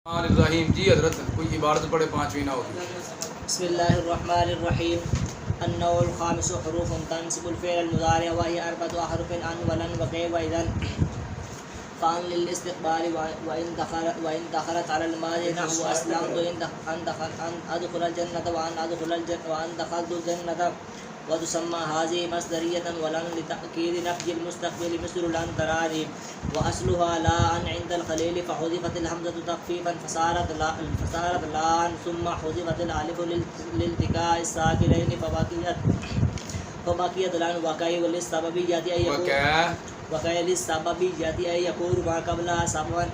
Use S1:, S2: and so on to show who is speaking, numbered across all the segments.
S1: الرحیم جی حضرت کوئی عبارت پڑھے پانچویں نہ ہوگی.
S2: بسم اللہ الرحمن الرحیم. النوع الخامس حروف تنصب الفعل المضارع وهي أربعة أحرف أن ولن وكيف وإذا فعل للاستقبال وإن دخلت على الماضي نحو أسلمت أن أدخل الجنة وأن دخلت الجنة وتسمى هذه مصدرية ولن لتأكيد نفي المستقبل مثل لن تراني وأصلها لا أن عند الخليل فحذفت الهمزة تخفيفا فصارت لان ثم حذفت الألف لالتقاء الساكنين فبقيت لان وكي للسببية أن يكون ما قبلها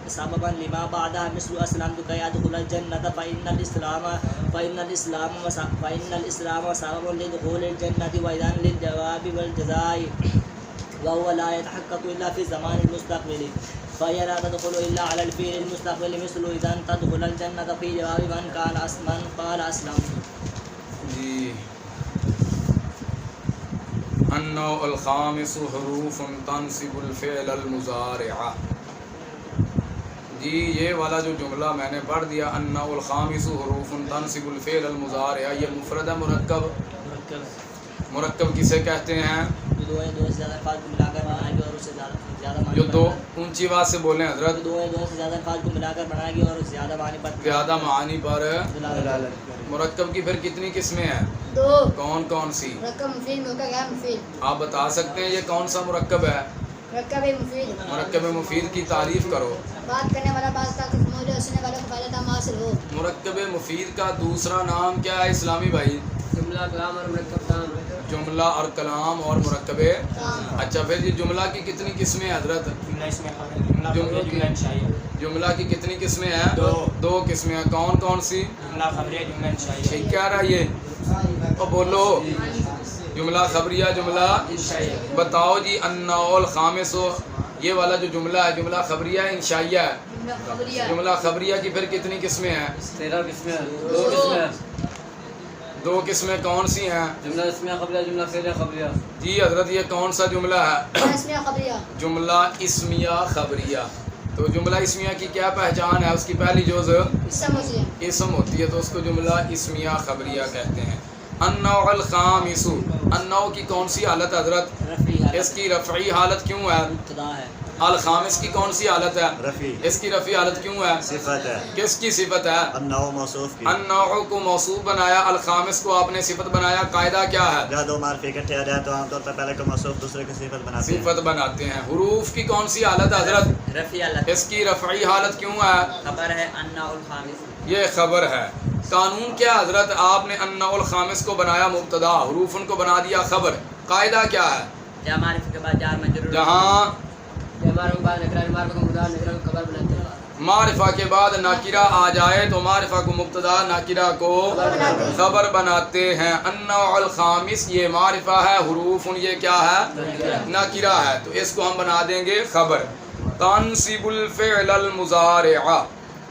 S2: سببا لما بعدها مثل أسلمت كي أدخل الجنة فإن الإسلام سبب لدخول الجنة وإذن للجواب والجزاء وهو لا يتحقق إلا في الزمان المستقبل فهي لا تدخل إلا على الفعل المستقبل مثل إذن تدخل الجنة في جواب من قال أسلمت.
S1: جی النوع الخامس حروف تنصب الفعل المضارع. جی یہ والا جو جملہ میں نے پڑھ دیا النوع الخامس حروف تنصب الفعل المضارع، یہ مفرد ہے مرکب کسے کہتے ہیں؟
S2: دو سے زیادہ الفاظ کو ملا کر بنائے گی اور اس سے زیادہ معنی
S1: جو دو اونچی آواز سے بولیں حضرت.
S2: دو سے زیادہ الفاظ کو ملا کر بنائے گی اور زیادہ معنی پر
S1: مرکب کی پھر کتنی قسمیں ہیں؟
S3: دو.
S1: کون سی؟
S3: مرکب مفید مرکب مفید.
S1: آپ بتا سکتے ہیں یہ کون سا مرکب ہے؟
S3: مرکب مفید.
S1: مرکب مفید کی تعریف کرو.
S3: بات کرنے والا بات کا قسم ہو جو سننے والے کو فائدہ تام حاصل ہو.
S1: مرکب مفید کا دوسرا نام کیا ہے اسلامی بھائی؟
S2: جملہ کلام اور مرکب تام.
S1: جملہ اور کلام اور مرکب. اچھا پھر یہ جملہ کی کتنی قسمیں ہیں حضرت؟ جملہ کی کتنی قسمیں ہیں؟ دو قسمیں ہیں. کون سی؟
S4: جملہ خبریہ جملہ انشائیہ.
S1: ٹھیک کہہ رہا یہ تو بولو. جملہ خبریہ جملہ بتاؤ جی. النوع الخامس یہ والا جو جملہ ہے جملہ خبریہ انشائیہ ہے. جملہ خبریہ کی پھر کتنی قسمیں ہیں؟
S2: 13 قسمیں.
S1: دو قسمیں کون سی ہیں؟
S2: جملہ اسمیہ خبریہ جملہ فعلیہ خبریہ.
S1: جی حضرت یہ کون سا جملہ ہے؟
S3: اسمیہ خبریہ.
S1: جملہ اسمیہ خبریہ. تو جملہ اسمیہ کی کیا پہچان ہے؟ اس کی پہلی جز اسم ہوتی ہے تو اس کو جملہ اسمیہ خبریہ کہتے ہیں. النوع الخامس، النوع کی کون سی حالت حضرت؟ اس کی رفعی حالت کیوں ہے؟
S2: مبتدا ہے.
S1: الخامس کی کون سی حالت ہے؟
S5: رفیع.
S1: اس کی رفعی حالت کیوں ہے؟
S5: صفت ہے.
S1: کس کی صفت ہے؟
S5: النوع موصوف کی.
S1: النوع کو موصوف بنایا، الخامس کو آپ نے صفت بنایا. قاعدہ کیا ہے؟
S5: جہاں دو معرفی اکٹھے آ جائیں تو عام طور پر پہلے کو موصوف دوسرے کی صفت بناتے ہیں.
S1: صفت بناتے ہیں. حروف کی کون سی حالت ہے حضرت؟
S2: رفعی حالت.
S1: اس کی رفعی حالت کیوں ہے؟
S2: خبر ہے النوع الخامس.
S1: یہ خبر ہے. قانون کیا حضرت؟ آپ نے النوع الخامس کو بنایا مبتدا، حروف ان کو بنا دیا خبر. قاعدہ کیا ہے؟
S2: جہاں معرفت کے بعد جار مجرور.
S1: جہاں
S2: خبر بناتے ہیں.
S1: معرفہ کے بعد ناکرہ آ جائے تو معرفہ کو مبتدا، ناکرہ کو خبر بناتے ہیں. النوع الخامس یہ معرفہ ہے، حروف یہ کیا ہے؟ ناکرہ ہے. تو اس کو ہم بنا دیں گے خبر. تنصب الفعل المضارع.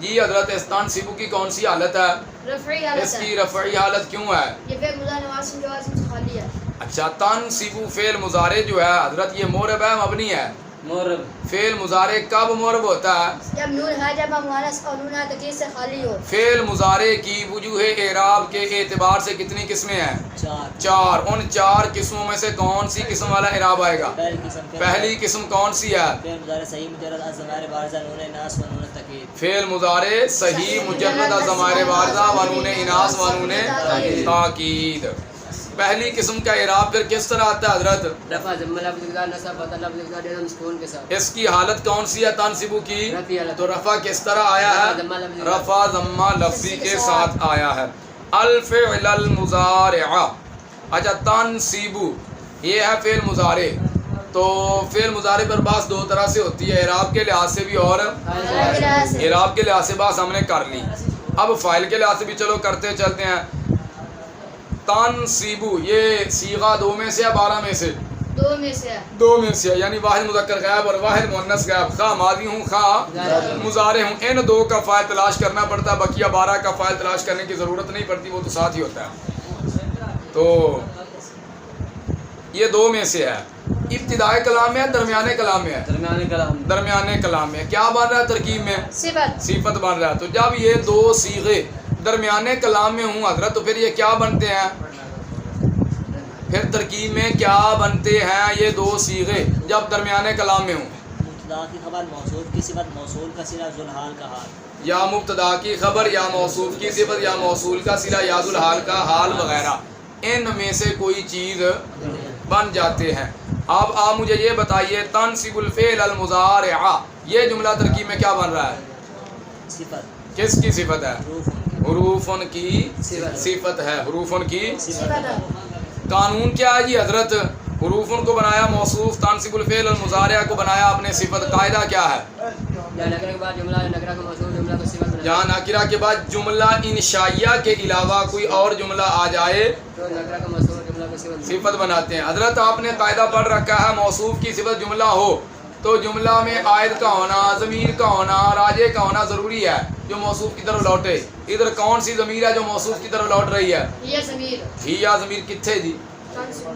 S1: جی حضرت اس تنصب کی کون سی حالت ہے؟
S3: رفعی حالت.
S1: اس کی رفعی حالت کیوں ہے؟
S3: یہ فعل مضارع واسم کے واسم سے خالی ہے.
S1: اچھا تنصب فعل مضارع جو ہے حضرت یہ مورب ہے مبنی ہے؟
S2: مورب.
S1: فعل مضارع کب مورب ہوتا ہے؟
S3: جب نون ہے، جب مؤنث اور نون تکید سے خالی ہو.
S1: فعل مضارع کی وجوہ اعراب کے اعتبار سے کتنی قسمیں ہیں؟ 4. ان 4 قسموں میں سے کون سی قسم والا اعراب آئے گا؟ پہلی قسم کون سی ہے؟
S2: فعل مضارع صحیح مجرد از ضمائر بارزہ نون اناث و نون تاکید.
S1: فعل مضارع صحیح مجرد از ضمائر بارزہ و نون اناث و نون تاکید. پہلی قسم کا اعراب پھر کس طرح آتا ہے حضرت؟
S2: رفع ضمہ لفظ گزار نصب فتح لفظ گزار جزم سکون کے ساتھ.
S1: اس کی حالت کون سی ہے تنصب کی؟ تو رفع کس طرح آیا ہے؟ رفع ضمہ لفظی کے ساتھ آیا ہے. الفعل المضارع. اچھا تنصب یہ ہے فعل مضارع. تو فعل مضارع پر بحث دو طرح سے ہوتی ہے، اعراب کے لحاظ سے بھی اور اعراب کے لحاظ سے بحث ہم نے کر لی. اب فاعل کے لحاظ سے بھی چلو کرتے چلتے ہیں. تنصب یہ صیغہ 2 میں سے یا 12 میں سے؟
S3: 2 میں سے ہے.
S1: 2 میں سے ہے، یعنی واحد مذکر غائب اور واحد مؤنث غائب. خواہ ماضی ہوں خواہ مضارع ہوں، ان 2 کا فاعل تلاش کرنا پڑتا ہے. بقیہ 12 کا فاعل تلاش کرنے کی ضرورت نہیں پڑتی، وہ تو ساتھ ہی ہوتا ہے. تو یہ 2 میں سے ہے. ابتدائے کلام میں ہے درمیانے کلام میں ہے؟
S4: درمیانے کلام
S1: درمیانے کلام میں. کیا بن رہا ہے ترکیب میں؟
S3: صفت.
S1: صفت بن رہا ہے. تو جب یہ دو صیغے درمیانے کلام میں ہوں حضرت تو پھر یہ کیا بنتے ہیں؟ پھر ترکیب میں کیا بنتے ہیں یہ دو صیغے جب درمیانے کلام میں ہوں؟
S2: مبتدا کی خبر موصوف کی صفت موصول کا صلہ ذوالحال کا حال.
S1: یا مبتدا کی خبر یا موصوف کی صفت یا موصول کا صلہ یا ذوالحال کا حال وغیرہ ان میں سے کوئی چیز بن جاتے ہیں. اب آپ مجھے یہ بتائیے تنصب الفعل المضارع یہ جملہ ترکیب میں کیا بن رہا ہے؟
S2: صفت.
S1: کس کی صفت ہے؟
S2: حروف
S1: حروفن کی صفت ہے. حروفن کی
S3: صفت.
S1: قانون کیا ہے جی حضرت؟ حروفن کو بنایا موصوف، تنصب الفعل المضارع کو بنایا اپنے صفت. قاعدہ کیا ہے؟
S4: یا نکرہ کے بعد جملہ نکرہ کا موصوف جملہ کو صفت بنا
S1: جہاں ناکرہ کے بعد جملہ انشائیہ کے علاوہ کوئی اور جملہ آ جائے
S4: تو نکرہ کا موصوف جملہ کو صفت
S1: صفت بناتے ہیں. حضرت آپ نے قاعدہ پڑھ رکھا ہے موصوف کی صفت جملہ ہو تو جملہ میں عائد کا ہونا، ضمیر کا ہونا، راجع کا ہونا ضروری ہے جو موصوف کی طرف لوٹے. ادھر کون سی ضمیر ہے جو موصوف کی طرف لوٹ رہی ہے؟
S3: یہ ضمیر.
S1: ہی یا ضمیر کتھے جی؟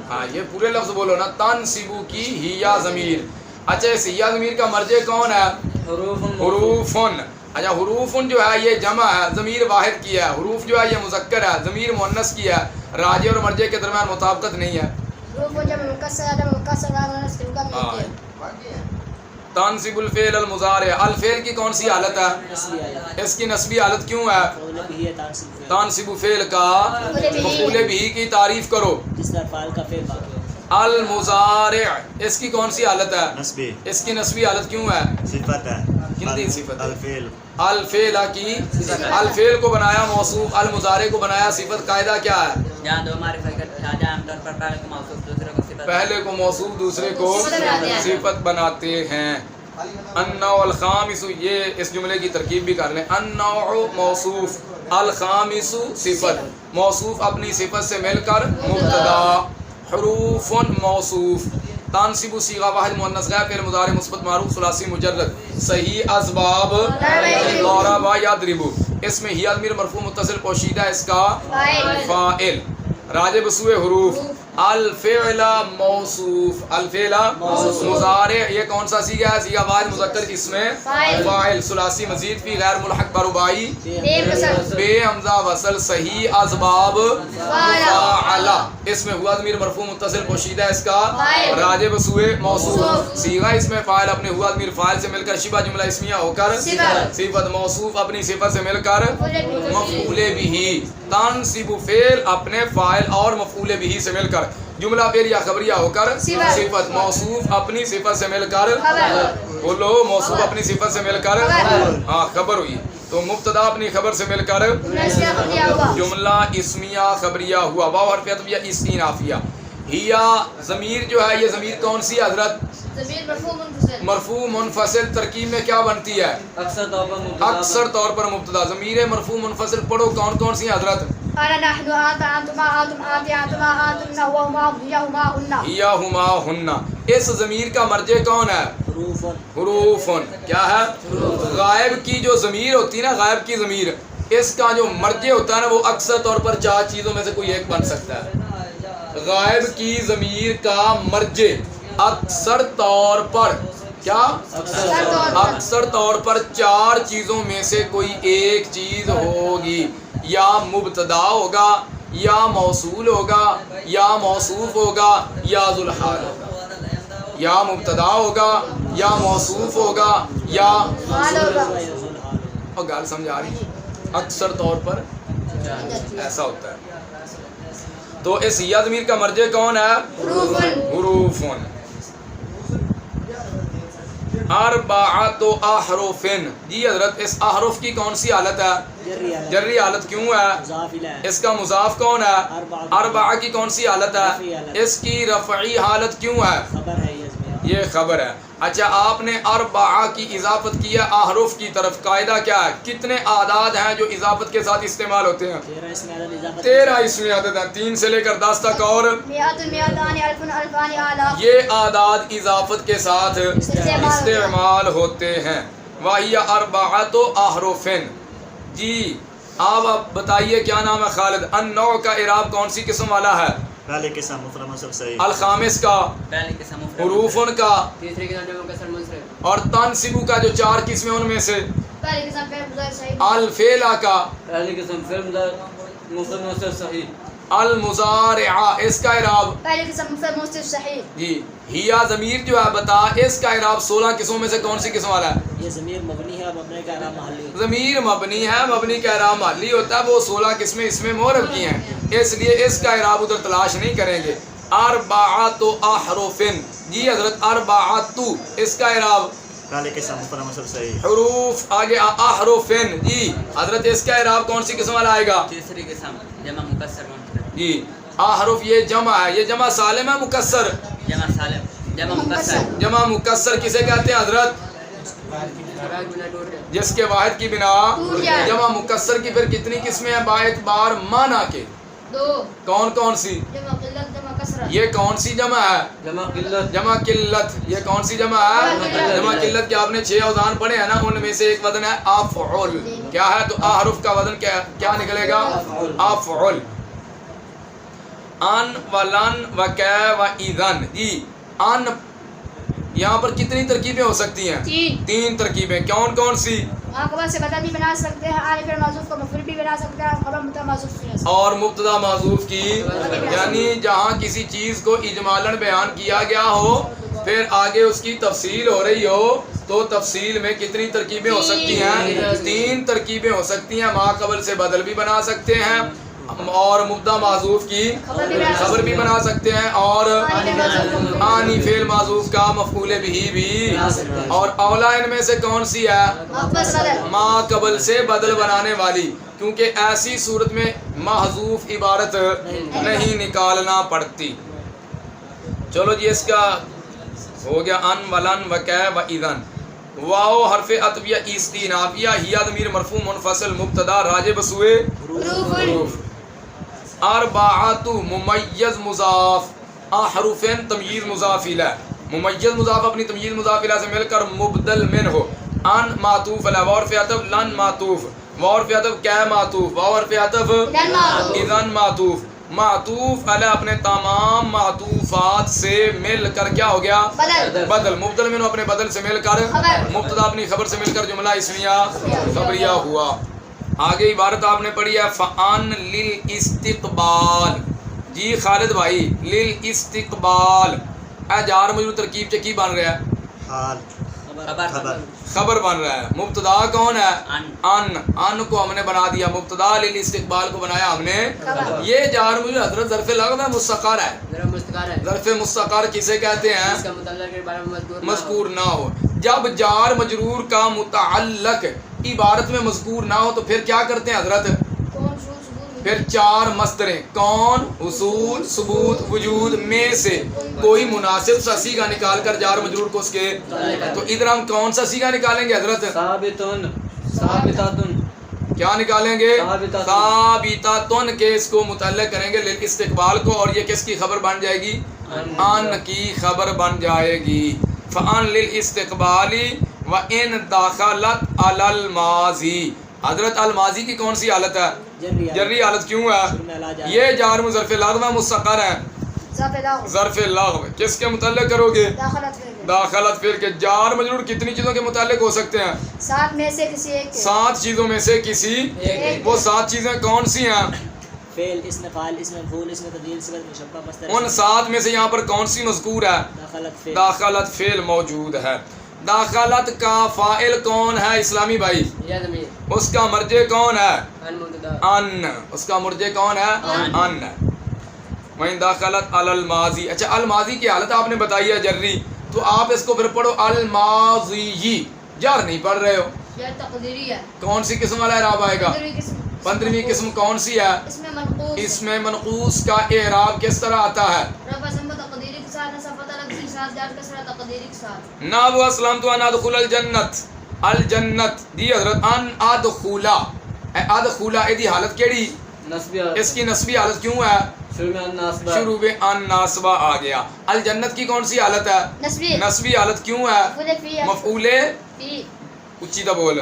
S1: ہاں یہ پورے لفظ بولو نا. تنصبو کی ہی یا ضمیر. اچھا اس ہی یا ضمیر کا مرجع کون ہے؟ حروفن. اچھا حروفن جو ہے یہ جمع ہے، ضمیر واحد کی ہے. حروف جو ہے یہ مذکر ہے، ضمیر مؤنث کی ہے. راجع اور مرجع کے درمیان مطابقت نہیں ہے.
S3: حروف جب مکسر آدم مکسر آدم شروع کا ملتے ہیں.
S1: تنصب الفعل المضارع الفعل کی کون سی حالت ہے؟
S2: نسبی حالت.
S1: اس کی نسبی حالت کیوں ہے؟
S2: مفعول بھی ہے تنصیب فعل.
S1: تنصب فعل کا مفعول بھی کی تعریف کرو.
S2: جس طرح فاعل کا فعل باقی ہو.
S1: المضارع اس کی کون سی حالت ہے؟
S5: نسبی
S1: اس کی نسبی حالت کیوں ہے؟
S5: صفت ہے.
S1: ہندی صفت ہے.
S5: الفعل
S1: الفعل کی الفعل کو بنایا موصوف، المضارع کو بنایا صفت. قاعدہ کیا ہے؟
S4: جہاں دو معرفت کا جہاں عام طور پر پہلے کو موصوف دوسرے کو صفت
S1: پہلے کو موصوف دوسرے کو صفت بناتے ہیں. النوع الخامس یہ اس جملے کی ترکیب بھی کر لیں. النوع موصوف، الخامس صفت. موصوف اپنی صفت سے مل کر مبتدا. حروف موصوف. تنصب صیغہ واحد مؤنث غیر فعل مضارع مثبت معروف ثلاثی مجرد. صحیح اسباب ضرب یضرب. اس میں ہی ضمیر مرفوع متصل پوشیدہ اس کا فاعل. راجع بسوء حروف. الفعل موصوف، الفعل مضارع یہ کون سا صیغہ ہے؟ صیغہ واحد مذکر اس میں فاعل ثلاثی مزید فی غیر ملحق بربائی بے حمزہ وصل. صحیح اسباب فاعل. اس میں ہوا ضمیر مرفوع متصل پوشیدہ اس کا راجع بسوء موصوف. صیغہ اس میں فاعل اپنے ہوا ضمیر فاعل سے مل کر شبہ جملہ اسمیہ ہو کر صفت. موصوف اپنی صفت سے مل کر مفعول بھی. تنصب فعل اپنے فاعل اور مفعول بھی سے مل کر جملہ فعل یا خبریہ ہو کر صفت. موصوف اپنی صفت سے مل کر بولو موصوف اپنی صفت سے مل کر ہاں خبر ہوئی. تو مبتدا اپنی خبر سے مل کر جملہ اسمیہ خبریہ ہوا. واو حرف عطف یا استئنافیہ. ہیا ضمیر جو ہے یہ ضمیر کون سی حضرت؟
S3: ضمیر مرفوع منفصل.
S1: مرفوع منفصل. ترکیب میں کیا بنتی ہے؟ اکثر طور پر مبتدا. ضمیر مرفوع منفصل پڑھو کون کون سی حضرت؟
S3: انا نحن انت انتما انتم انت انتما انتن وهما هما هن.
S1: یا ہما ہن. اس ضمیر کا مرجع کون ہے؟
S2: حروف.
S1: حروفن. کیا ہے؟ غائب کی جو ضمیر ہوتی ہے نا، غائب کی ضمیر، اس کا جو مرجع ہوتا ہے نا وہ اکثر طور پر چار چیزوں میں سے کوئی ایک بن سکتا ہے. غائب کی ضمیر کا مرجع اکثر طور پر کیا؟ اکثر طور پر چار چیزوں میں سے کوئی ایک چیز ہوگی. یا مبتدا ہوگا، یا موصول ہوگا، یا موصوف ہوگا، یا ذوالحال ہوگا. یا مبتدا ہوگا، یا موصوف ہوگا، یا اور گال سمجھ آ رہی. اکثر طور پر ایسا ہوتا ہے. تو اس یا ضمیر کا مرجع کون ہے؟ حروفن. اربعۃ احرف. جی حضرت اس احرف کی کون سی حالت ہے؟ جری حالت. کیوں ہے؟ اس کا مضاف کون ہے؟ اربعہ کی کون سی حالت ہے؟ اس کی رفعی حالت کیوں ہے؟ یہ خبر ہے. اچھا آپ نے اربعہ کی اضافت کیا احرف کی طرف. قاعدہ کیا ہے؟ کتنے اعداد ہیں جو اضافت کے ساتھ استعمال ہوتے ہیں؟ 13 اس میں عدد ہیں، 3 سے لے کر 10 تک. اور یہ اعداد اضافت کے ساتھ استعمال ہوتے ہیں. وہی اربعۃ احرف. جی آپ بتائیے کیا نام ہے؟ خالد. النوع کا اعراب کون سی قسم والا ہے؟
S5: پہلی قسم مفرد منصوب صحیح
S1: الخامس کا
S4: پہلی قسم مفرد
S1: حروف ان کا
S2: تیسری قسم جمع مکسر منصرف
S1: اور تنصیبو کا جو 4 قسمیں ان میں سے
S3: پہلی قسم فعل مضارع صحیح
S1: الفعلا کا
S2: پہلی قسم فعل مفرد منصرف صحیح
S1: المضارعہ اس کا اعراب
S3: پہلی قسم مفرد منصرف صحیح
S1: جی ہیا ضمیر جو ہے بتا اس کا اعراب 16 قسموں میں سے کون سی قسم والا ہے
S2: یہ ضمیر مبنی ہے مبنی کا اعراب محلی
S1: ضمیر مبنی ہے مبنی کا اعراب محلی ہوتا ہے وہ 16 قسمیں اس میں مورب کی ہیں اس لیے اس کا اعراب ادھر تلاش نہیں کریں گے اربعۃ احرف جی حضرت اربعۃ اس کا اعراب
S5: پہلی قسم مفرد منصوب صحیح
S1: حروف آگے احرف جی حضرت اس کا اعراب کون سی قسم والا آئے گا
S4: تیسری قسم جمع مکسر منصرف
S1: جی احرف یہ جمع ہے یہ جمع سالم ہے مکسر
S4: جمع سالم جمع مکسر
S1: جمع مکسر کسے کہتے ہیں حضرت جس کے واحد کی بنا
S3: ٹوٹ جائے۔
S1: جمع مکسر کی پھر کتنی قسمیں ہیں با اعتبار معنی کے
S3: 2
S1: کون کون سی
S3: جمع قلت جمع کثرت
S1: یہ کون سی جمع ہے
S2: جمع قلت
S1: جمع قلت یہ کون سی جمع ہے جمع قلت کے آپ نے 6 اوزان پڑھے ہیں نا ان میں سے ایک وزن ہے افعل کیا ہے تو احرف کا وزن کیا نکلے گا افعل ان ولن وکے و اذن جی ان یہاں پر کتنی ترکیبیں ہو سکتی ہیں 3 ترکیبیں کون کون سی
S3: خبر سے بدل بھی بنا سکتے ہیں عارف فعل معذوف کو مفعول بھی بنا سکتے ہیں خبر مبتدا معذوف بھی بنا سکتے
S1: اور مبتدا معذوف کی یعنی جہاں کسی چیز کو اجمالاً بیان کیا گیا ہو پھر آگے اس کی تفصیل ہو رہی ہو تو تفصیل میں کتنی ترکیبیں ہو سکتی ہیں 3 ترکیبیں ہو سکتی ہیں ما قبل سے بدل بھی بنا سکتے ہیں اور مبتدا معذوف کی خبر بھی بنا سکتے ہیں اور آنی فعل معذوف کا مفعول بھی اور اولا ان میں سے کون سی ہے
S3: ہیں
S1: ما قبل سے بدل بنانے والی کیونکہ ایسی صورت میں محذوف عبارت نہیں نکالنا پڑتی چلو جی اس کا ہو گیا ان ولن وکے و اذن واو حرف عطفیہ استینافیہ ہیا ضمیر مرفوع منفصل مبتدا راجع بسوئے حروف اربعۃ ممیز مضاف احرفین تمییز مضاف الیہ ممیز مضاف اپنی تمییز مضاف الیہ سے مل کر مبدل من ہو ان معطوف علی واو حرف عطف لن معطوف واو حرف عطف کی معطوف واو حرف عطف اذن معطوف معطوف علی اپنے تمام معطوفات سے مل کر کیا ہو گیا بدل مبدل من اپنے بدل سے مل کر مبتدا اپنی خبر سے مل کر جملہ اسمیہ خبریہ ہوا آگے عبارت آپ نے پڑھی ہے فَأَن لِلْإِسْتِقْبَالِ جی خالد بھائی لِلْإِسْتِقْبَالِ اے جار مجرور ترکیب سے کی بن رہا ہے
S5: حال خبر
S1: خبر بن رہا ہے مبتدا کون ہے ان کو ہم نے بنا دیا مبتدا لِلْإِسْتِقْبَالِ کو بنایا ہم نے یہ جار مجرور حضرت ظرف لغو ہے مستقر ہے ظرف مستقر کسے کہتے ہیں مذکور نہ ہو جب جار مجرور کا متعلق عبارت میں مذکور نہ ہو تو پھر کیا کرتے ہیں حضرت پھر 4 مصدریں کون حصول ثبوت وجود میں سے کوئی مناسب سا صیغہ نکال کر جار مجرور کو اس کے تو ادھر ہم کون سا صیغہ نکالیں گے حضرت
S2: ثابتن
S1: کیا نکالیں گے ثابتاتن کے اس کو متعلق کریں گے للاستقبال کو اور یہ کس کی خبر بن جائے گی ان کی خبر بن جائے گی فان للاستقبال وان دخلت علی الماضی حضرت الماضی کی کون سی حالت ہے جری حالت کیوں ہے یہ جار مظرف لغو مستقر ہے ظرف لغو کس کے متعلق کرو گے داخلت فعل کے جار مجرور کتنی چیزوں کے متعلق ہو سکتے ہیں
S3: 7 میں سے کسی ایک
S1: 7 چیزوں میں سے کسی وہ 7 چیزیں کون سی ہیں
S2: فعل اسم فاعل اسم مفعول اسم تفضیل صفت مشبہ مصدر
S1: ان 7 میں سے یہاں پر کون سی مذکور ہے داخلت فعل موجود ہے داخلت کا فاعل کون ہے اسلامی بھائی اس کا مرجع کون ہے ان اس کا مرجع کون ہے ان وہیں داخلت علی الماضی اچھا الماضی کی حالت آپ نے بتائی ہے جری تو آپ اس کو پھر پڑھو الماضی جر نہیں پڑھ رہے ہو
S3: یہ تقدیری ہے
S1: کون سی قسم والا اعراب آئے گا 15ویں قسم کون سی ہے اس میں منقوص کا اعراب کس طرح آتا ہے نابو اسلام تو ان ادخل الجنت الجنت دی حضرت ان ادخلا ادخلا ادی حالت کیڑی اس کی نسبی حالت کیوں ہے شروع میں ان ناسبہ آ گیا الجنت کی کون سی حالت ہے نسبی حالت کیوں ہے مفعول اچھی تا بول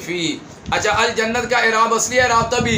S1: فی اچھا الجنت کا اعراب اصلی اعراب تبھی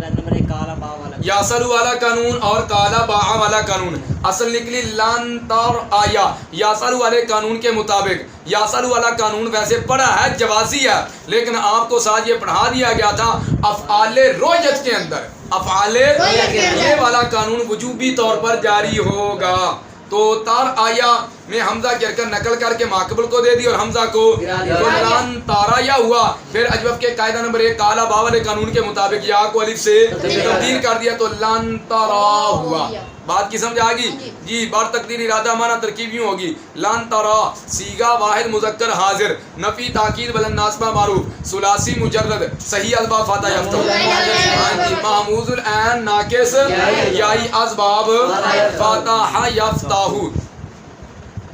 S2: قاعدہ نمبر 1 کالا با والا
S1: یاسل والا قانون اور کالا با والا قانون اصل نکلی لن تر آیا یاسل والے قانون کے مطابق. یاسل والا قانون ویسے پڑھا ہے جوازی ہے لیکن آپ کو ساتھ یہ پڑھا دیا گیا تھا افعال رویت کے اندر. افعال یہ والا قانون وجوبی طور پر جاری ہوگا. تو تار آیا میں حمزہ کر کر نقل کر کے ماقبل کو دے دی اور حمزہ کو لن تارا یا ہوا. پھر اجوف کے قاعدہ نمبر 1 کالا با والے قانون کے مطابق یا کو الف سے تبدیل کر دیا تو لن تارا ہوا. بات کی سمجھ آ گئی جی. بار تقدیر ارادہ مانا ترکیب یوں ہوگی لن تارا صیغہ واحد مذکر حاضر نفی تاکید بلند ناصبہ معروف ثلاثی مجرد صحیح اسباب فاتح یافتہ محموز العین ناقص یائی اسباب فاتح یافتہ.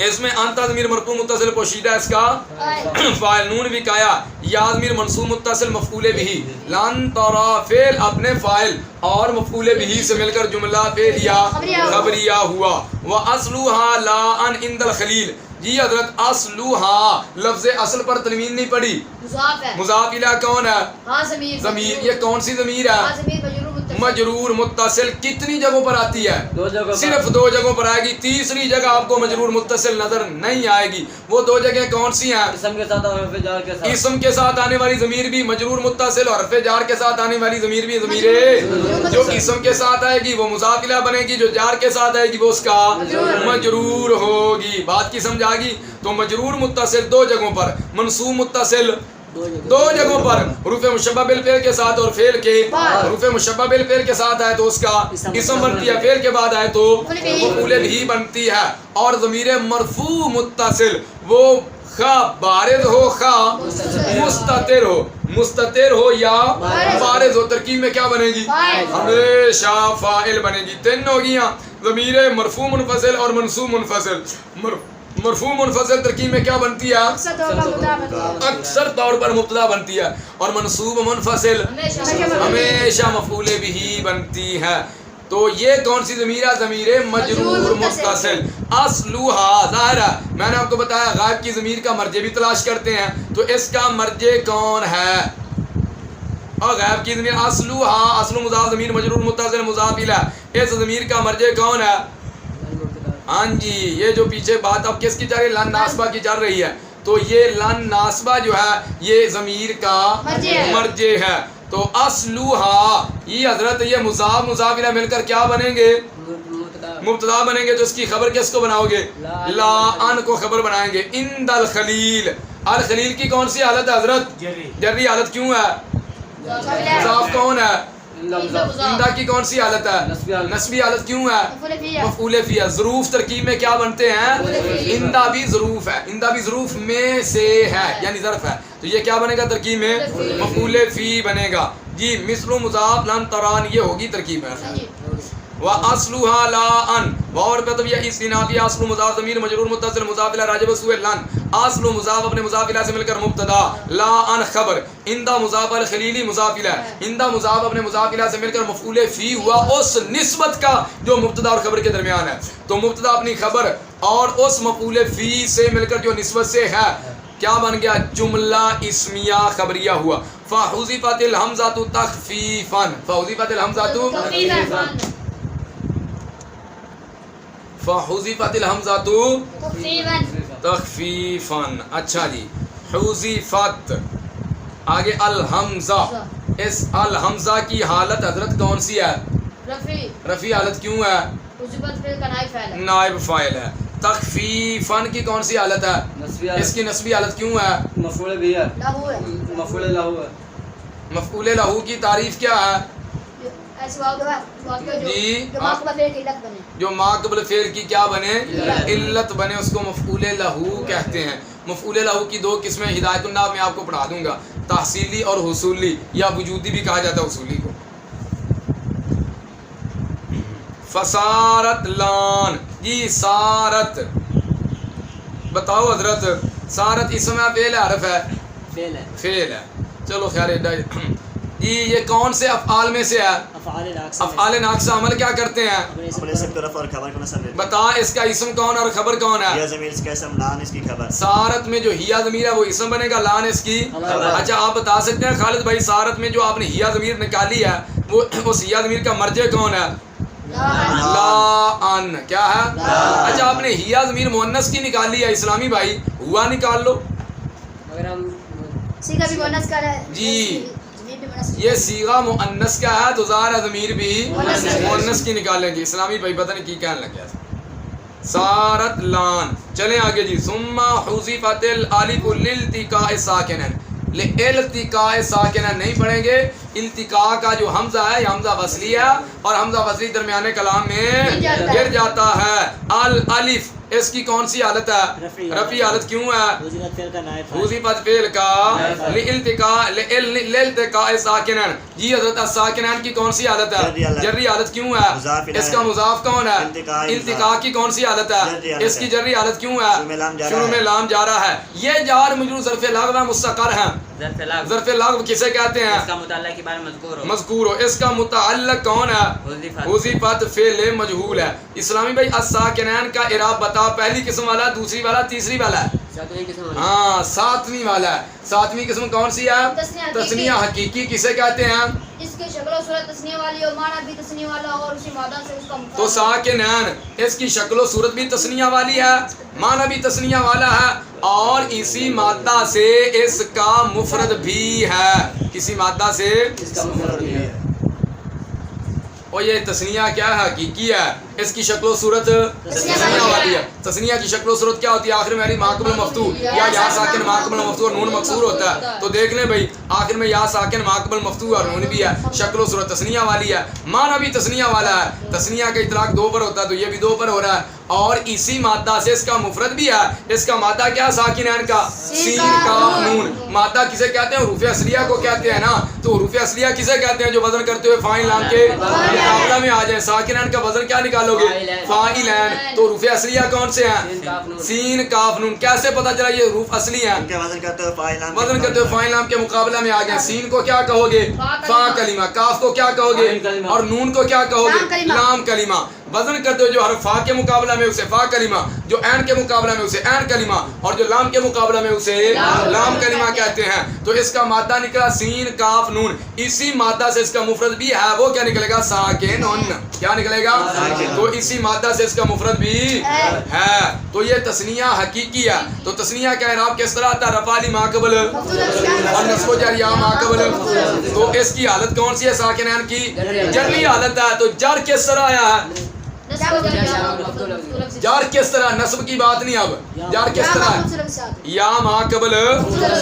S1: اس میں انت ضمیر مرفوع متصل پوشیدہ اس کا فاعل نون وقایا یا ضمیر منصوب متصل مفعول به لن ترى فعل اپنے فاعل اور مفعول به سے مل کر جملہ فعلیہ خبریہ ہوا. واصلها لا ان عند الخلیل. جی حضرت اصلها لفظ اصل پر تنوین نہیں پڑی.
S3: مضاف ہے.
S1: مضاف الیہ کون ہے؟
S3: ہاں ضمیر.
S1: ضمیر. یہ کون سی ضمیر ہے؟
S3: ہاں ضمیر
S1: مجرور متصل. کتنی جگہوں پر آتی ہے؟ صرف 2 جگہوں پر آئے گی. تیسری جگہ آپ کو مجرور متصل نظر نہیں آئے گی. وہ 2 جگہیں کون سی ہیں؟
S4: اسم کے ساتھ اور حرف جار کے ساتھ.
S1: اسم کے ساتھ آنے والی ضمیر بھی مجرور متصل اور حرف جار کے ساتھ آنے والی ضمیر بھی ضمیر جو اسم کے ساتھ آئے گی وہ مضاف الیہ بنے گی. جو جار کے ساتھ آئے گی وہ اس کا مجرور ہوگی. بات کی سمجھ آ گئی. تو مجرور متصل 2 جگہوں پر منصوب متصل 2 جگہوں پر حروف مشبہ بالفعل کے ساتھ اور فعل کے حروف مشبہ بالفعل کے ساتھ آئے تو اس کا اسم بنتی ہے. فعل کے بعد آئے تو مفعول بھی بنتی ہے. اور ضمیر مرفوع متصل وہ خا بارز ہو خا مستتر ہو یا بارز ہو ترکیب میں کیا بنے گی؟ ہمیشہ فاعل بنے گی. 3 ہو گیا. ضمیر مرفوع منفصل اور منصوب منفصل. مرفوع منفصل ترکیب میں کیا بنتی ہے؟ اکثر طور پر مبتدا بنتی ہے. اور منصوب منفصل ہمیشہ مفعول به بنتی ہے. تو یہ کون سی ضمیر ہے؟ ضمیر مجرور متصل. اصلها ظاہر ہے. میں نے آپ کو بتایا غائب کی ضمیر کا مرجع بھی تلاش کرتے ہیں. تو اس کا مرجع کون ہے؟ اور غائب کی ضمیر اصلها اصل مضاف ضمیر مجرور متصل مضاف الیہ. اس ضمیر کا مرجع کون ہے؟ ہاں جی یہ جو پیچھے بات اب کس کی چل رہی ہے؟ لن ناصبہ کی چل رہی ہے. تو یہ لن ناصبہ جو ہے یہ ضمیر کا مرجع ہے. تو اصلها یہ حضرت یہ مضاف مضاف الیہ مل کر کیا بنیں گے؟ مبتدا بنیں گے. تو اس کی خبر کس کو بناؤ گے؟ لا ان کو خبر بنائیں گے. عند الخلیل. الخلیل کی کون سی حالت ہے حضرت؟ جری حالت. کیوں ہے؟ مضاف کون ہے؟ اندہ کی کون سی حالت ہے؟ نسبی حالت. کیوں ہے؟ مفعول فیہ. ظروف ترکیب میں کیا بنتے ہیں؟ اندہ بھی ظروف ہے. اندہ بھی ظروف میں سے ہے یعنی ظرف ہے. تو یہ کیا بنے گا ترکیب میں؟ مفعول فی بنے گا. جی مثل مضاف لن تران یہ ہوگی ترکیب میں. واصلها لا ان اور مطلب یہ استنافی اصل مضاف ضمیر مجرور متصل مضاف الیہ راجع بسوء لن. اصل مضاف اپنے مضاف الیہ سے مل کر مبتدا لا ان خبر. عند مضاف الخلیلی مضاف الیہ. عند مضاف اپنے مضاف الیہ سے مل کر مفعول فی ہوا اس نسبت کا جو مبتدا اور خبر کے درمیان ہے. تو مبتدا اپنی خبر اور اس مفعول فی سے مل کر جو نسبت سے ہے کیا بن گیا؟ جملہ اسمیہ خبریہ ہوا. فحذفت الحمزۃ تخفیفا. فحذفت الحمزۃ فحذفت الحمزۃ تخفیفا. اچھا جی حذفت آگے الحمزہ. اس الحمزہ کی حالت حضرت کون سی ہے؟ رفیع حالت. کیوں ہے؟ نائب فاعل ہے. تخفیفا کی کون سی حالت ہے؟ اس کی نسبی حالت. کیوں ہے؟
S4: مفعول به ہے. مفعول له ہے.
S1: مفعول له کی تعریف کیا ہے؟ جی جو ما قبل فعل کی کیا بنے؟ علت بنے اس کو مفعول له کہتے ہیں. مفعول له کی 2 قسمیں ہدایت النحو میں آپ کو پڑھا دوں گا. تحصیلی اور حصولی یا وجودی بھی کہا جاتا ہے حصولی کو. فسارت لان. جی سارت بتاؤ حضرت. سارت اسم ہے فعل ہے حرف ہے؟ فعل ہے. چلو خیر جی یہ کون سے افعال میں سے ہے؟
S2: افعال ناقصہ میں
S1: افعال ناقصہ عمل کیا کرتے ہیں؟
S2: اپنے
S5: اپنے اسم کو رفع اور خبر کو نصب دیتے
S1: بتا اس کا اسم کون اور خبر کون
S5: ہیں.
S1: ہے؟
S5: یہ ضمیر اس کا اسم، لان اس کی خبر.
S1: سارت میں جو ہیا ضمیر ہے وہ اسم بنے گا، لان اس کی
S2: خبر.
S1: اچھا آپ بتا سکتے ہیں خالد بھائی سارت میں جو آپ نے ہیا ضمیر نکالی ہے وہ اس ہیا ضمیر کا مرجع کون ہے؟ لا ان. کیا ہے؟ اچھا آپ نے ہیا ضمیر مؤنث کی نکالی ہے اسلامی بھائی، ہوا نکال لو.
S4: اگر ہم
S3: سیگا بھی مؤنث کا ہے
S1: جی.
S3: ضمیر بھی مؤنث
S1: یہ صیغہ مؤنث کا ہے تو ظاہر ضمیر بھی
S3: مؤنث کی.
S1: مؤنث کی نکالیں گے. اسلامی بھائی پتہ نہیں کی کہنے لگ گیا سارت لان. چلیں آگے جی. ثم حذفت الالف للالتقاء ساکنن. التقاء ساکنن نہیں پڑھیں گے. التقاء کا جو حمزہ ہے یہ حمزہ وصلی ہے اور حمزہ وصلی درمیانے کلام میں گر جاتا ہے. الالف اس کی کون سی حالت ہے؟ رفعی حالت. کیوں ہے؟
S2: حذفت فعل کا نائب فاعل.
S1: حذفت فعل کا لالتقاء ساکنن. جی حضرت الساکنین کی کون سی حالت ہے؟ جری حالت. کیوں ہے؟ اس کا مضاف کون ہے؟ التقاء کی کون سی حالت ہے؟ اس کی جری حالت. کیوں ہے؟ شروع میں لام جا رہا ہے. یہ جار مجرور ظرف لغو مستقر ہے. ظرف لغو کسے کہتے ہیں؟
S4: اس کا متعلق کے بارے میں مذکور ہو.
S1: مذکور ہو. اس کا متعلق کون ہے؟ حذفت فعل مجہول ہے. اسلامی بھائی الساکنین کا اعراب بتا. پہلی قسم والا، دوسری والا، تیسری والا ہے؟ ہاں ساتویں والا ہے. ساتویں قسم کون سی ہے؟ تثنیہ حقیقی. کسے کہتے ہیں؟
S3: اس کی شکل و صورت تثنیہ والی اور معنی بھی تثنیہ والا اور اسی مادہ سے اس کا مفرد.
S1: تو ساکنین اس کی شکل و صورت بھی تثنیہ والی ہے، معنی بھی تثنیہ والا ہے اور اسی مادہ سے اس کا مفرد بھی ہے. کسی مادہ سے
S2: اس کا مفرد بھی ہے.
S1: اور یہ تثنیہ کیا ہے؟ حقیقی ہے. اس کی شکل و صورت تثنیہ والی ہے. تثنیہ کی شکل و صورت کیا ہوتی ہے؟ آخر میں ما قبل مفتوح یا یا ساکن ما قبل مفتوح اور نون مکسور ہوتا ہے. تو دیکھ لیں بھائی آخر میں یا ساکن ما قبل مفتوح اور نون بھی ہے. شکل و صورت تثنیہ والی ہے، معنی بھی تثنیہ والا ہے. تثنیہ کا اطلاق دو پر ہوتا ہے تو یہ بھی دو پر ہو رہا ہے اور اسی مادہ سے اس کا مفرد بھی ہے. اس کا مادہ کیا؟ ساکنین کا سین کاف نون. مادہ کسے کہتے ہیں؟ حروف اصلیہ کو کہتے ہیں نا. تو حروف اصلیہ کسے کہتے ہیں؟ جو وزن کرتے ہوئے فاعل لام کے مقابلہ میں آ جائیں. ساکنین کا وزن کیا نکالو گے؟ فاعلین. تو حروف اصلیہ کون سے ہیں؟ سین کاف نون. کیسے پتہ چلا یہ حروف اصلی ہیں؟
S5: ان کے وزن کرتے ہوئے فاعل لام
S1: وزن کرتے ہوئے فاعل لام کے مقابلہ میں آ گئے. سین کو کیا کہو گے؟ فا کلمہ. کاف کو کیا کہو گے؟ اور نون کو کیا کہو گے؟ لام کلمہ. وزن کرتے ہوئے جو حرف فا کے مقابلہ میں اسے فا کلمہ، جو عین کے مقابلہ میں اسے عین کلمہ اور جو لام کے مقابلہ میں اسے لام کلمہ کہتے ہیں. تو اس کا مادہ نکلا سین کاف نون. اسی مادہ سے اس کا مفرد بھی ہے، وہ کیا نکلے گا؟ ساکنون. کیا نکلے گا؟ تو اسی مادہ سے اس کا مفرد بھی ہے. تو یہ تثنیہ حقیقی ہے. تو تثنیہ کا اعراب کس طرح آتا ہے؟ رفع لی ما قبل اور نصب و جر یا ما قبل. تو اس کی حالت کون سی ہے؟ ساکنین کی جری حالت ہے. تو جر کس طرح آیا ہے؟ جار کس طرح؟ نصب کی بات نہیں. اب جار کس طرح ہے؟ یا ما قبل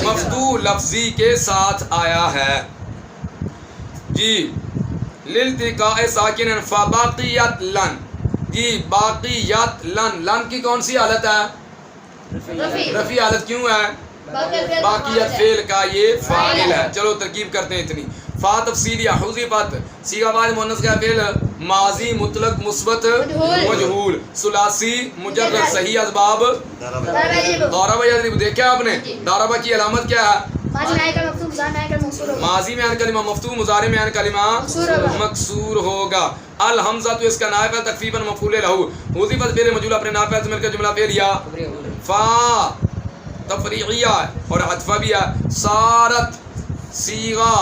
S1: مفتوح لفظی کے ساتھ آیا ہے. جی للتقاء ساکنن فباقیت لن. جی باقیت لن. لن کی کون سی حالت ہے؟ رفعی حالت. کیوں ہے؟ باقیت فعل کا یہ فاعل ہے. چلو ترکیب کرتے ہیں اتنی. فا تفصیلیہ حذفت صیغہ واحد مؤنث کا فعل ماضی مطلق مثبت مجہول ثلاثی مجرد صحیح اسباب ضرب یضرب. دیکھا آپ نے ضرب کی علامت کیا ہے؟ ماضی میں عین کلمہ مفتوح، مضارع میں عین کلمہ مکسور ہوگا. الحمزہ تو اس کا نائب ہے تخفیفاً مفعول لہو. حذفت فعل مجہول اپنے نائب سے مل کر جملہ فعل یا فا تفریعیہ اور عطفہ بھی ہے. سارت صیغہ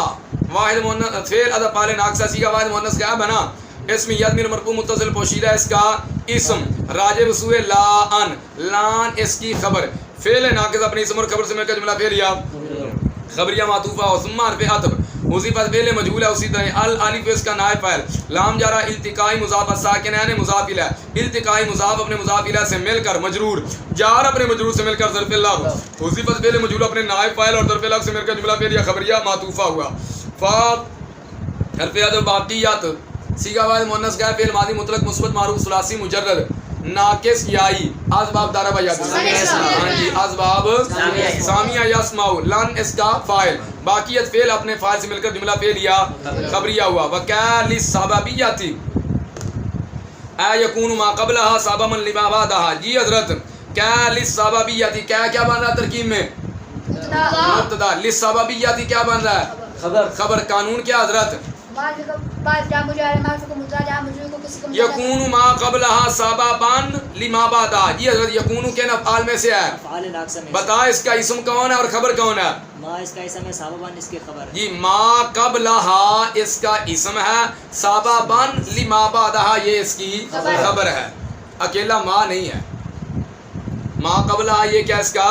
S1: واحد مؤنث فعل ادا فاعل ناقصہ صیغہ واحد مؤنث کا بنا اسم یضمیر مرفوع متصل پوشیدہ اس کا اسم راجع بسوء لا ان. لان اس کی خبر. فعل ناقص اپنے اسم اور خبر سے مل کر جملہ فعل یا خبریہ معطوفہ و ثم حرف عطف. حذفت فعل مجہول ہے اسی طرح. الالف اس کا نائب فاعل. لام جارا التقائی مضاف الساکنین مضاف الیہ. التقائی مضاف اپنے مضاف الیہ سے مل کر مجرور. جار اپنے مجرور سے مل کر ظرف لغو. حذفت فعل مجہول اپنے نائب فاعل اور ظرف لغو سے مل کر جملہ فعل یا خبریہ معطوفہ ہوا. فا حرف عطف باقیات صیغہ واحد مؤنث کا فعل ماضی مطلق مثبت معروف ثلاثی مجرد ناقص یائی اسباب ضرب یا ہاں جی اسباب سامیہ یسمع. لن اس کا فاعل. باقیت فعل اپنے فاعل سے مل کر جملہ فعل یا خبریہ ہوا. وکال السببیۃ یکون ما قبلها سببا لما بعدها. جی حضرت کال السببیۃ کیا بن رہا ہے ترکیب میں؟ مبتدا. للسببیۃ کیا بن رہا ہے؟ خبر قانون کیا حضرت؟ یکون ما قبلها سببان لما بعدها. یہ حضرت یکون کے افعال میں سے ہے.
S2: افعال ناقصہ میں
S1: بتا اس کا اسم کون ہے اور خبر کون ہے؟
S2: ما اس کا اسم ہے، سببان اس کی خبر ہے.
S1: جی ما قبلها اس کا اسم ہے، سببان لما بعدها یہ اس کی خبر ہے. اکیلا ما نہیں ہے. ما قبلها یہ کیا اس کا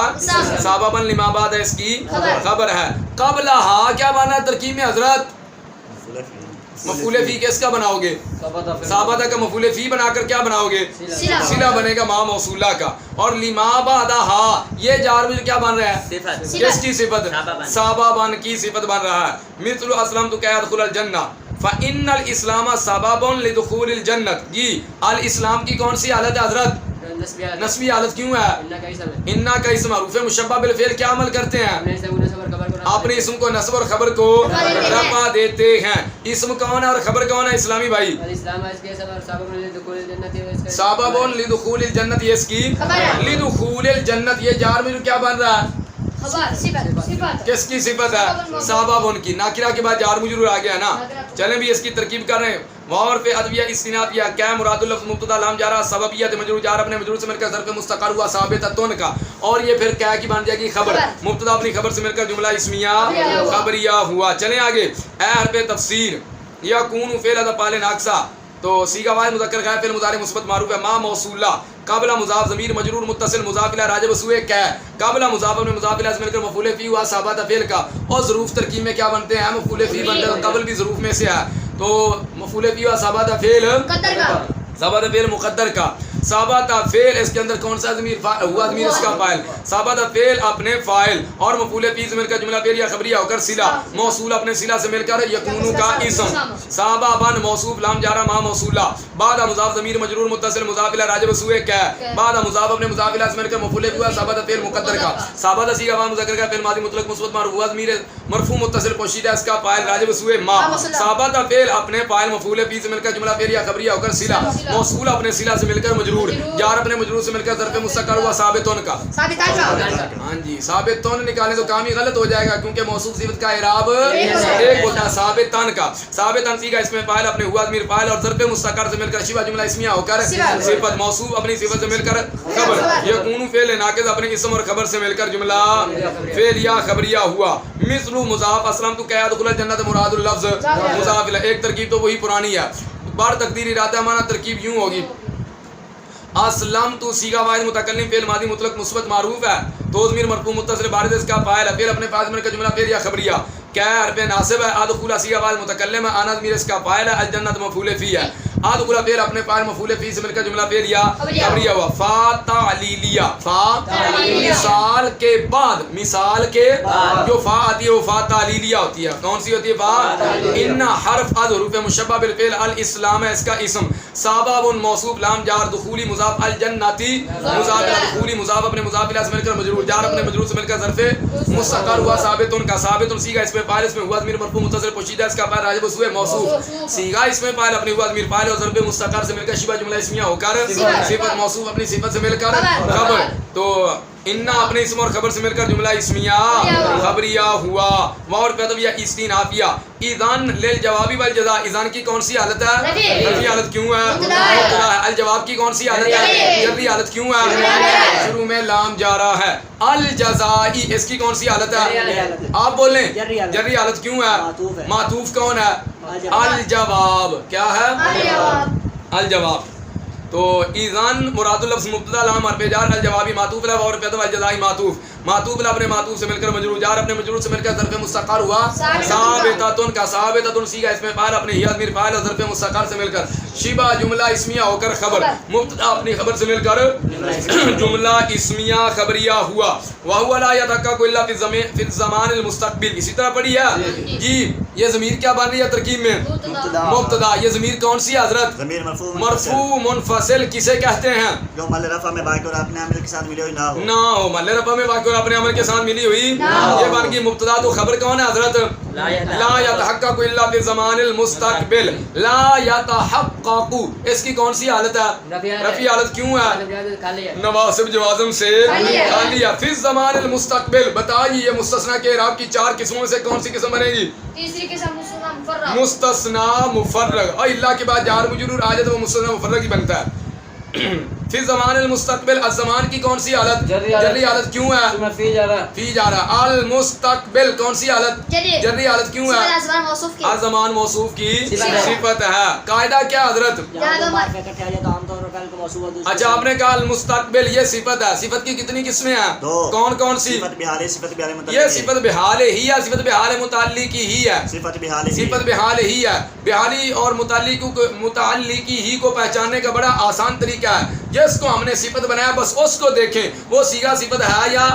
S1: سببان لما بعد اس کی خبر ہے. قبلها کیا بنا ہے ترکیب میں حضرت؟ مفعول فی کس کا بناؤ گے؟ ثابتہ کا مفعول فی بنا کر کیا بناؤ گے؟ صلہ بنے گا ما موصولہ کا. اور لما بعدها یہ جار مجھے کیا بن رہا ہے؟ کس کی صفت؟ سببان کی صفت بن رہا ہے. مثل اسلمت کہ ادخل الجنہ فان الاسلام سبب لدخول الجنت. جی الاسلام کی کون سی حالت ہے حضرت؟ نسبی حالت کیوں ہے؟ انا کا اسم معروف مشبہ بالفعل کیا عمل کرتے ہیں؟ اپنے اسم کو نصب اور خبر کو رفع دیتے ہیں. اسم کون ہے اور خبر کون ہے اسلامی بھائی؟ سبب لدخول الجنت یہ اس کی لدخول الجنت. یہ جار میں کیا بن رہا ہے؟ کس کی صفت ہے؟ سبب ان کی. ناکرہ کے بعد جار مجرور آ گیا نا. چلیں بھی اس کی ترکیب کر رہے ہیں. واور پہ ادویہ استنافیہ کیا مراد اللفظ مبتدا لام جارا سببیت مجرور جار اپنے مجرور سے مل کر ظرف مستقر ہوا ثابتۃ کا. اور یہ پھر کیا کی بن جائے گی؟ خبر. مبتدا اپنی خبر سے مل کر جملہ اسمیہ خبریہ ہوا. چلیں آگے. اے حرف تفسیر یکون فعل افعال ناقصہ. تو صیغہ واحد مذکر غائب فعل مضارع مثبت معروف ہے. ما موصولہ قبل مضاف ضمیر مجرور متصل مضاف الی راجع سوئے کہ قبل مضاف اپنے مضاف الی سے مل کر مفعول فی ہوا ثابت فعل کا. اور ظروف ترکیب میں کیا بنتے ہیں؟ مفعول فی بنتے ہیں. قبل بھی ظروف میں سے ہے. تو مفعول فی ہوا ثابت فعل ثابت فعل مقدر کا. ثابت فعل اس کے اندر کون سا ضمیر ہوا؟ ضمیر اس کا فاعل. ثابت فعل اپنے فاعل اور مفعول فی سے مل کر جملہ فعلیہ خبریہ ہو کر صلہ موصول اپنے صلہ سے مل کر یکون کا اسم. سببان موصوف لام جارا ما موصولہ بعد مضاف ضمیر مجرور متصل مضاف الی راجع سوئے کہ بعد مضاف اپنے مضاف الی سے مل کر مفعول فی ہوا ثابت فعل مقدر کا. ثابت صیغہ واحد مذکر کا فعل ماضی مطلق مثبت معروف ہوا ضمیر مرفوع متصل پوشیدہ اس کا فاعل راجع سوئے ما. ثابت فعل اپنے فاعل مفعول فی سے مل کر جملہ فعلیہ خبریہ ہو کر صلہ موصول اپنے صلہ سے مل کر مجرور جار اپنے مجرور سے مل کر ظرف مستقر ہوا ثابتون کا. ہاں جی ثابتون نکالیں تو کام ہی غلط ہو جائے گا کیونکہ موصوف صفت کا اعراب ایک ہوتا ہے ثابتان کا. ثابتان صیغہ اس میں فاعل اپنے ہوا ضمیر فاعل اور ظرف مستقر سے مل کر شبہ جملہ اسمیہ ہو کر صفت موصوف اپنی صفت سے مل کر خبر. یکون فعل ناقص اپنے اسم اور خبر سے مل کر جملہ فعلیہ خبریہ ہوا. مثل مضاف اسلم تو کہ ادخل الجنت مراد اللفظ مضاف الیہ. ایک ترکیب تو وہی پرانی ہے. بار تقدیر ارادہ مانا ترکیب یوں ہوگی. اسلم تو صیغہ واحد متکلم فعل ماضی مطلق مثبت معروف ہے. تو ضمیر مرفوع متصل بارد اس کا فاعل ہے. فعل اپنے فاعل میں کا جملہ فعلیہ خبریہ کیا ہے؟ حرف ناصب ہے. ادخل صیغہ واحد متکلم ہے. انا ضمیر اس کا فاعل ہے. الجنت مفعول فی ہے. ادخل فعل اپنے فاعل مفعول فی سے مل کر جملہ فعلیہ خبریہ ہوا. فا تعلیلیہ فا مثال کے بعد جو فا آتی ہے وہ فا تعلیلیہ ہوتی ہے. کون سی ہوتی ہے؟ فا. ان حرف از حروف مشبہ بالفعل الاسلام ہے اس کا اسم. سبب موصوف لام جار دخولی مضاف الجنتی مضاف دخولی مضاف اپنے مضاف الی سے مل کر مجرور جار اپنے مجرور سے مل کر ظرف مستقر ہوا ثابتون کا. ثابتون صیغہ اس میں فاعل اس میں ہوا ضمیر مرفوع متصل پوشیدہ اس کا فاعل راجع سوئے موصوف. صیغہ اس میں فاعل اپنے ہوا ضمیر فاعل اور ضرب مستقر سے مل کر شبہ جملہ اسمیہ ہو کر صفت موصوف اپنی صفت سے مل کر خبر. تو انا اپنے اسم اور خبر سے مل کر جملہ اسمیہ خبریہ ہوا. واور پہ استنافیہ اذان للجواب والجزاء. اذان کی کون سی حالت ہے؟ نفی حالت کیوں ہے؟ الجواب کی کون سی حالت ہے؟ جری حالت کیوں ہے؟ شروع میں لام جارا ہے. الجزائی اس کی کون سی حالت ہے؟ آپ بولیں. جری حالت کیوں ہے؟ معطوف کون ہے؟ الجواب. کیا ہے؟ الجواب. تو ایذان مراد اللفظ مبتدا لام حرف جار الجوابی معطوف له اور پیدا الجزائی معطوف له اپنے معطوف سے مل کر مجرور جار اپنے مجرور سے مل کر ظرف مستقر ہوا ثابتۃ کا. ثابتۃ صیغہ اس میں فاعل اپنے ہی ضمیر فاعل اور ظرف مستقر سے مل کر شبہ جملہ اسمیہ ہو کر خبر. مبتدا اپنی خبر سے مل کر جملہ اسمیہ خبریہ ہوا. وهو لا يتحقق الا في الزمان المستقبل. اسی طرح پڑھی ہے جی. یہ ضمیر کیا بن رہی ہے ترکیب میں؟ مبتدا. یہ ضمیر کون سی ہے حضرت؟
S5: ضمیر
S1: مرفوع منفصل کسے کہتے ہیں؟
S5: جو مل رفع میں واقع اور اپنے عامل کے ساتھ ملے ہوئے نہ ہو.
S1: مل رفع میں واقع کوئی اپنے عمل کے ساتھ ملی ہوئی یہ بن گئی مبتدا. تو خبر کون ہے حضرت؟ لا يتحقق الا بالزمان المستقبل. لا يتحقق اس کی کون سی حالت ہے؟ رفیع حالت. کیوں ہے؟ نواسب جوازم سے خالی ہے. فی الزمان المستقبل بتائیے یہ مستثنا کے اعراب کی 4 قسموں سے کون سی قسم بنے گی؟
S3: تیسری قسم
S1: مستثنا مفرغ. اور اللہ کے بعد جار مجرور آ جائے تو وہ مستثنا مفرغ ہی بنتا ہے. فی زمان المستقبل الزمان کی کون سی حالت؟ جری حالت. کیوں ہے؟ فی جا رہا. المستقبل کون سی حالت؟ جری حالت. کیوں ہے؟ الزمان موصوف کی صفت ہے. قاعدہ کیا حضرت؟ اچھا آپ نے کہا المستقبل یہ صفت ہے. صفت کی کتنی قسمیں ہیں؟ کون کون سی؟ یہ صفت بحال ہی ہے. صفت بحال متعلقی ہی ہے. صفت بحال ہی ہے. بحالی اور متعلقی ہی کو پہچاننے کا بڑا آسان طریقہ ہے. جس کو ہم نے صفت بنایا بس اس کو دیکھیں وہ صیغہ صفت ہے یا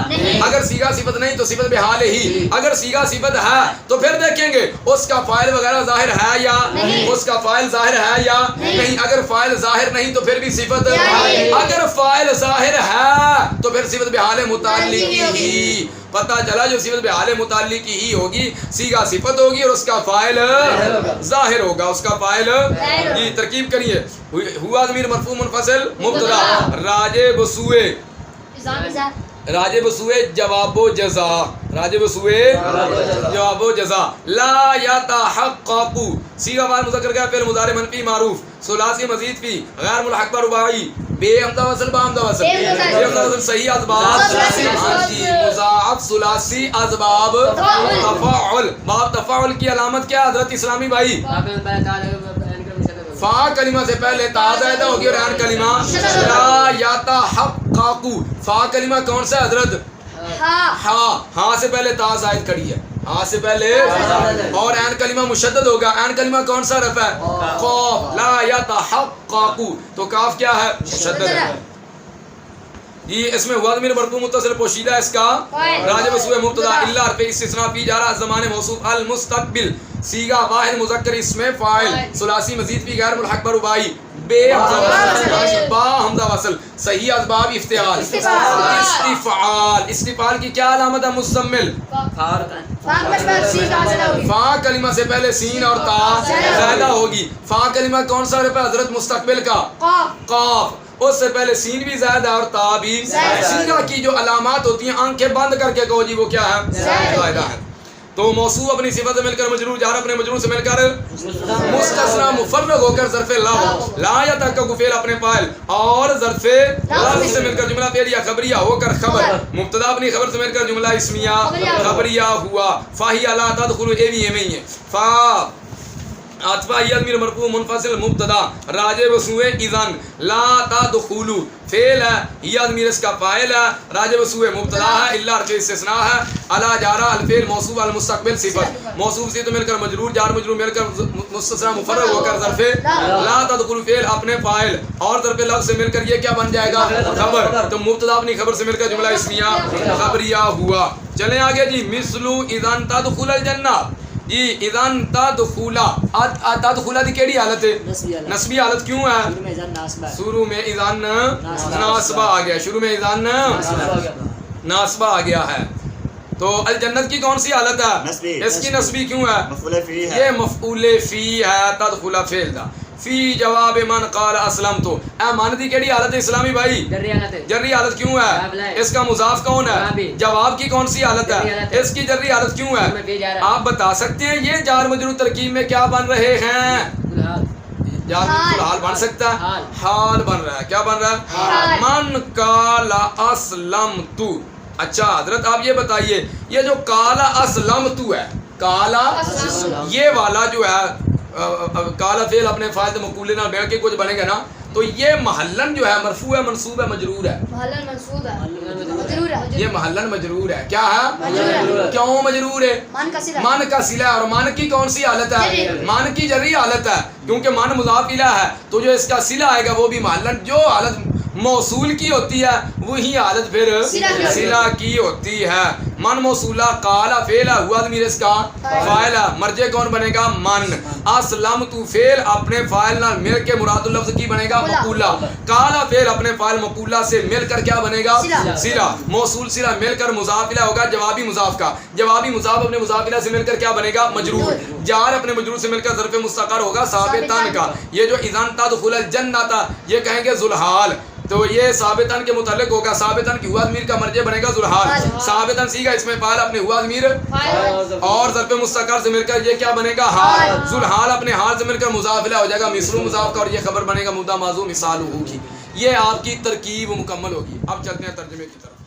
S1: اگر صیغہ صفت نہیں تو صفت بحال ہی. اگر صیغہ صفت ہے تو پھر دیکھیں گے اس کا فاعل وغیرہ ظاہر ہے یا اس کا فاعل ظاہر ہے یا نہیں. اگر فاعل ظاہر نہیں تو پھر بھی صفت. اگر فاعل ظاہر ہے تو پھر صفت بحال متعلقی ہی. پتہ چلا جو صفت بحال متعلقی ہی ہوگی صیغہ صفت ہوگی اور اس کا فاعل ظاہر ہوگا. اس کا فاعل یہ ترکیب کریے. ہوا ضمیر مرفوع منفصل مبتدا راجب سوئے جواب و جزا. راجب سوئے جواب و جزا. لا یتحقق صیغہ فاعل مذکر کا فعل مضارع منفی معروف ثلاثی مزید فی غیر ملحق پر رباعی بے حمزہ وصل با حمزہ وصل بے حمزہ وصل صحیح اسباب مضاعف ثلاثی اسباب تفاعل. باب تفاعل کی علامت کیا حضرت اسلامی بھائی؟ فا کلمہ سے پہلے تا زائدہ ہوگی اور عین کلمہ لا یتحقق. فا کلمہ کون سا حضرت؟ ہاں سے پہلے تا زائد کڑی ہے. ہاں سے پہلے اور عین کلمہ مشدد ہوگا. عین کلمہ کون سا رفع ہے؟ قاف. لا یتحقق تو کاف کیا ہے؟ مشدد ہے. یہ اس میں ہوا ضمیر مرفوع متصل پوشیدہ اس کا راجب سوئے مبتدا الا حرف استثناء فی جا رہا زمان موصوف المستقبل صیغہ واحد مذکر اسم فاعل ثلاثی مزید فی غیر ملحق پر رباعی بے حمزہ وصل با حمزہ وصل صحیح اسباب افتعال استفعال. استفعال کی کیا علامت ہے؟ مزمل. فا کلمہ سے پہلے سین اور تا زائدہ ہوگی. فا کلمہ کون سا حرف ہے حضرت؟ مستقبل کا قاف. اس سے پہلے سین بھی زائدہ اور تا بھی. صیغہ کی جو علامات ہوتی ہیں آنکھیں بند کر کے کہو جی وہ کیا ہے؟ زائدہ ہے. تو موصوف اپنی صفت سے مل کر مجرور جار اپنے مجرور سے مل کر مستثنا مفرغ ہو کر ظرف لفظ لا یتحقق فعل اپنے فاعل اور ظرف لفظ سے مل کر جملہ فعلیہ خبریہ ہو کر خبر مبتدا اپنی خبر سے مل کر جملہ اسمیہ خبریہ ہوا. فاہی لا تدخل اے ہے فا عطفہ ضمیر مرفوع منفصل مبتدا راجب سوئے اذن لا تدخلوا فعل ہے یہ ضمیر اس کا فاعل ہے. راجب سوئے مبتدا ہے الا حرف استثناء ہے. الا جارا الفعل موصوف المستقبل صفت موصوف سے تو مل کر مجرور جار مجرور مل کر مستثنا مفرغ ہو کر ظرف لا تدخلوا فعل اپنے فاعل اور ظرف لفظ سے مل کر یہ کیا بن جائے گا؟ خبر. تو مبتدا اپنی خبر سے مل کر جملہ اسمیہ خبریہ ہوا. چلیں آگے جی. مثل اذن تدخل الجنہ جی اذن تدخلا. تدخلا دی کیڑی حالت ہے؟ نسبی حالت. کیوں ہے؟ شروع میں اذن ناسبہ آ گیا. شروع میں اذن ناسبہ آ گیا ہے. تو الجنت کی کون سی حالت ہے؟ اس کی نسبی کیوں ہے؟ یہ مفعول فی ہے. تدخلا فعل دا فی جواب من قال اسلمت. اے من دی کیڑی حالت ہے اسلامی بھائی؟ جری حالت. کیوں ہے؟ اس کا مضاف کون ہے؟ جواب کی کون سی حالت ہے؟ اس کی جری حالت. کیوں ہے؟ آپ بتا سکتے ہیں یہ جار مجرور ترکیب میں کیا بن رہے ہیں؟ جار مجرور حال بن سکتا ہے. حال بن رہا ہے. کیا بن رہا ہے؟ من قال اسلمت. اچھا حضرت آپ یہ بتائیے یہ جو قال اسلمت ہے قال یہ والا جو ہے کالا فعل اپنے فاعل مقولے نال بیٹھ کے کچھ بنے گا نا تو یہ محلن جو ہے مرفوع ہے منصوب ہے مجرور ہے؟
S3: محلن منصوب ہے مجرور ہے.
S1: یہ محلن مجرور ہے. کیا ہے؟ کیوں مجرور ہے؟ من کا صلہ. اور من کی کون سی حالت ہے؟ من کی جری حالت ہے کیونکہ من مضاف الیہ ہے تو جو اس کا صلہ آئے گا وہ بھی محلن. جو حالت موصول کی ہوتی ہے وہی حالت پھر صلہ کی ہوتی ہے. من موصولہ، قالا فعل ہوا ضمیر اس کا فاعل، مرجع کون بنے گا من، اسلمت فعل اپنے فاعل نال مل کے مراد اللفظ کی بنے گا مقولہ، قالا فعل اپنے فاعل مقولہ سے مل کر کیا بنے گا صلہ، موصول صلہ مل کر مضاف الیہ ہوگا جوابی مضاف کا، جوابی مضاف اپنے مضاف الیہ سے مل کر کیا بنے گا مجرور، جار اپنے مجرور سے مل کر ظرف مستقر ہوگا ثابتن کا، یہ جو اذن تدخل الجنۃ یہ کہیں گے ذوالحال، تو یہ ثابتن کے متعلق ہوگا، ثابتن کی ہوا ضمیر کا مرجع بنے گا ذوالحال، ثابتن سیگا اس میں فاعل اپنے ہوا ضمیر اور ظرف مستقر سے مل کر یہ کیا بنے گا حال، ذوالحال اپنے حال سے مل کر مضاف الیہ ہو جائے گا مثل مضاف کا، اور یہ خبر بنے گا مبتدا موصول مثال ہوگی، یہ آپ کی ترکیب مکمل ہوگی۔ اب چلتے ہیں ترجمے کی طرف۔